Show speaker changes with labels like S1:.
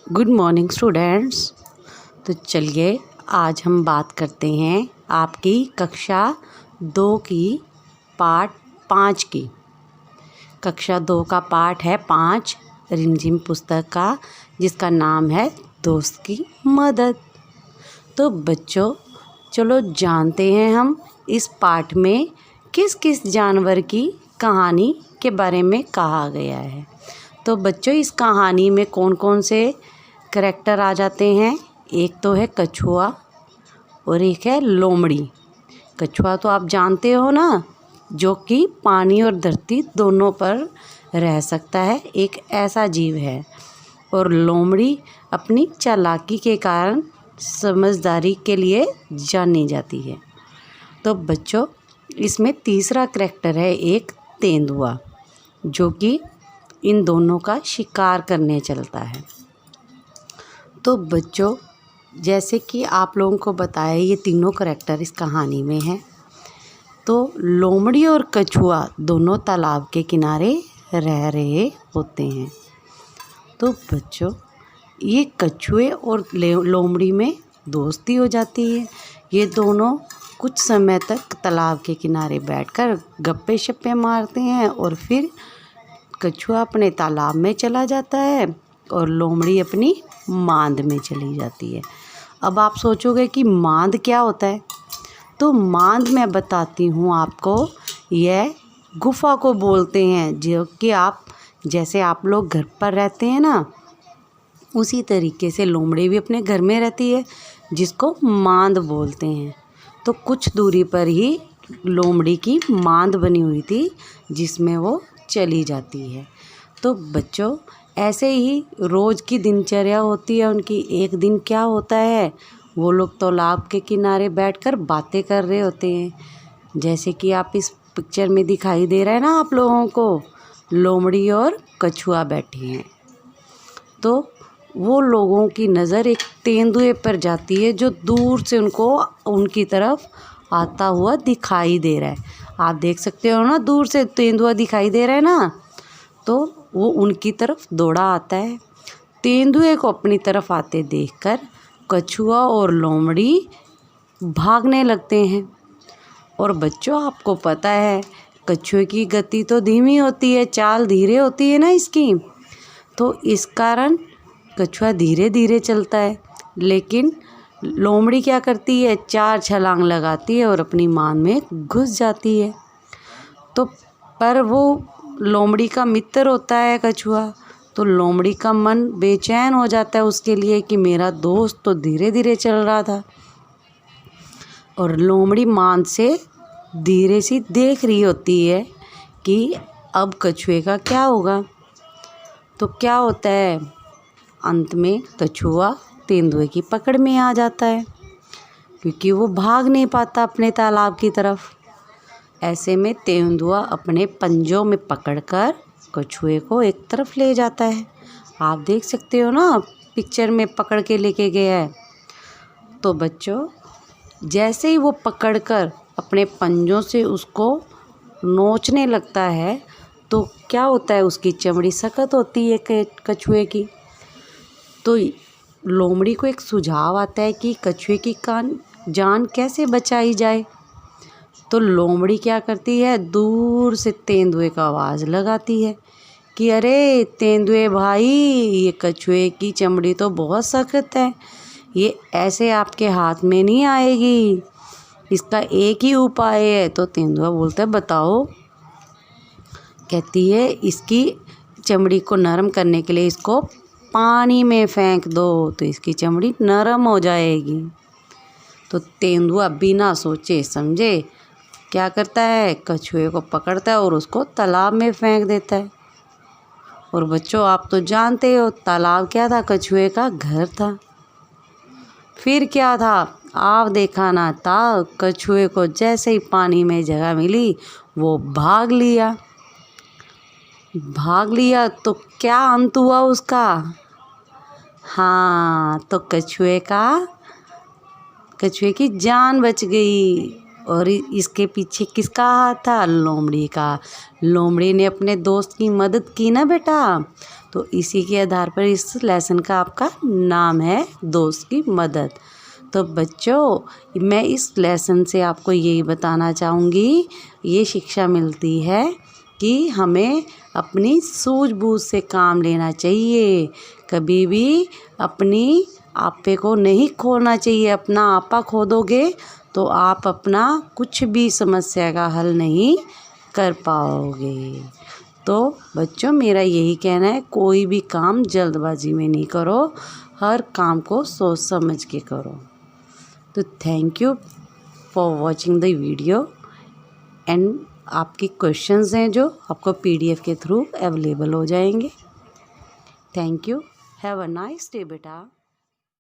S1: Good morning students. तो चलिए आज हम बात करते हैं आपकी कक्षा 2 की पाठ 5 की। कक्षा 2 का पाठ है 5 रिमझिम पुस्तक का, जिसका नाम है दोस्त की मदद। तो बच्चों चलो जानते हैं हम इस पाठ में किस किस जानवर की कहानी के बारे में कहा गया है। तो बच्चों इस कहानी में कौन कौन से करैक्टर आ जाते हैं। एक तो है कछुआ और एक है लोमड़ी। कछुआ तो आप जानते हो ना, जो कि पानी और धरती दोनों पर रह सकता है, एक ऐसा जीव है। और लोमड़ी अपनी चालाकी के कारण समझदारी के लिए जानी जाती है। तो बच्चों इसमें तीसरा करैक्टर है एक तेंदुआ, जो कि इन दोनों का शिकार करने चलता है। तो बच्चों जैसे कि आप लोगों को बताया, ये तीनों करैक्टर इस कहानी में हैं। तो लोमड़ी और कछुआ दोनों तालाब के किनारे रह रहे होते हैं। तो बच्चों ये कछुए और लोमड़ी में दोस्ती हो जाती है। ये दोनों कुछ समय तक तालाब के किनारे बैठकर गप्पे शप्पे मारते हैं और फिर कछुआ अपने तालाब में चला जाता है और लोमड़ी अपनी मांद में चली जाती है। अब आप सोचोगे कि मांद क्या होता है, तो मांद मैं बताती हूँ आपको। यह गुफा को बोलते हैं, जो कि आप जैसे आप लोग घर पर रहते हैं ना, उसी तरीके से लोमड़ी भी अपने घर में रहती है, जिसको मांद बोलते हैं। तो कुछ दूरी पर ही लोमड़ी की मांद बनी हुई थी, जिसमें वो चली जाती है। तो बच्चों ऐसे ही रोज़ की दिनचर्या होती है उनकी। एक दिन क्या होता है, वो लोग तालाब के किनारे बैठकर बातें कर रहे होते हैं। जैसे कि आप इस पिक्चर में दिखाई दे रहा है ना आप लोगों को, लोमड़ी और कछुआ बैठे हैं। तो वो लोगों की नज़र एक तेंदुए पर जाती है, जो दूर से उनकी तरफ आता हुआ दिखाई दे रहा है। आप देख सकते हो ना, दूर से तेंदुआ दिखाई दे रहा है ना, तो वो उनकी तरफ दौड़ा आता है। तेंदुए को अपनी तरफ आते देखकर कछुआ और लोमड़ी भागने लगते हैं। और बच्चों आपको पता है कछुए की गति तो धीमी होती है, चाल धीरे होती है ना इसकी, तो इस कारण कछुआ धीरे धीरे चलता है। लेकिन लोमड़ी क्या करती है, 4 छलांग लगाती है और अपनी मान में घुस जाती है। तो पर वो लोमड़ी का मित्र होता है कछुआ, तो लोमड़ी का मन बेचैन हो जाता है उसके लिए कि मेरा दोस्त तो धीरे धीरे चल रहा था। और लोमड़ी मान से धीरे सी देख रही होती है कि अब कछुए का क्या होगा। तो क्या होता है, अंत में कछुआ तेंदुए की पकड़ में आ जाता है, क्योंकि वो भाग नहीं पाता अपने तालाब की तरफ। ऐसे में तेंदुआ अपने पंजों में पकड़कर कछुए को एक तरफ ले जाता है। आप देख सकते हो ना, पिक्चर में पकड़ के लेके गया है। तो बच्चों जैसे ही वो पकड़कर अपने पंजों से उसको नोचने लगता है, तो क्या होता है, उसकी चमड़ी सख्त होती है कछुए की। तो लोमड़ी को एक सुझाव आता है कि कछुए की जान कैसे बचाई जाए। तो लोमड़ी क्या करती है, दूर से तेंदुए का आवाज़ लगाती है कि अरे तेंदुए भाई, ये कछुए की चमड़ी तो बहुत सख्त है, ये ऐसे आपके हाथ में नहीं आएगी, इसका एक ही उपाय है। तो तेंदुआ बोलता है बताओ। कहती है इसकी चमड़ी को नरम करने के लिए इसको पानी में फेंक दो, तो इसकी चमड़ी नरम हो जाएगी। तो तेंदुआ बिना सोचे समझे क्या करता है, कछुए को पकड़ता है और उसको तालाब में फेंक देता है। और बच्चों आप तो जानते हो तालाब क्या था, कछुए का घर था। फिर क्या था, आप देखा ना था, कछुए को जैसे ही पानी में जगह मिली वो भाग लिया। तो क्या अंत हुआ उसका, हाँ, तो कछुए की जान बच गई। और इसके पीछे किसका हाथ था? लोमड़ी का। लोमड़ी ने अपने दोस्त की मदद की ना बेटा, तो इसी के आधार पर इस लेसन का आपका नाम है दोस्त की मदद। तो बच्चों, मैं इस लेसन से आपको यही बताना चाहूँगी, ये शिक्षा मिलती है कि हमें अपनी सूझबूझ से काम लेना चाहिए। कभी भी अपनी आपे को नहीं खोना चाहिए। अपना आपा खो दोगे तो आप अपना कुछ भी समस्या का हल नहीं कर पाओगे। तो बच्चों, मेरा यही कहना है, कोई भी काम जल्दबाजी में नहीं करो, हर काम को सोच समझ के करो। तो thank you for watching the video and आपके क्वेश्चंस हैं जो आपको PDF के थ्रू अवेलेबल हो जाएंगे। Thank you. Have a nice day बेटा।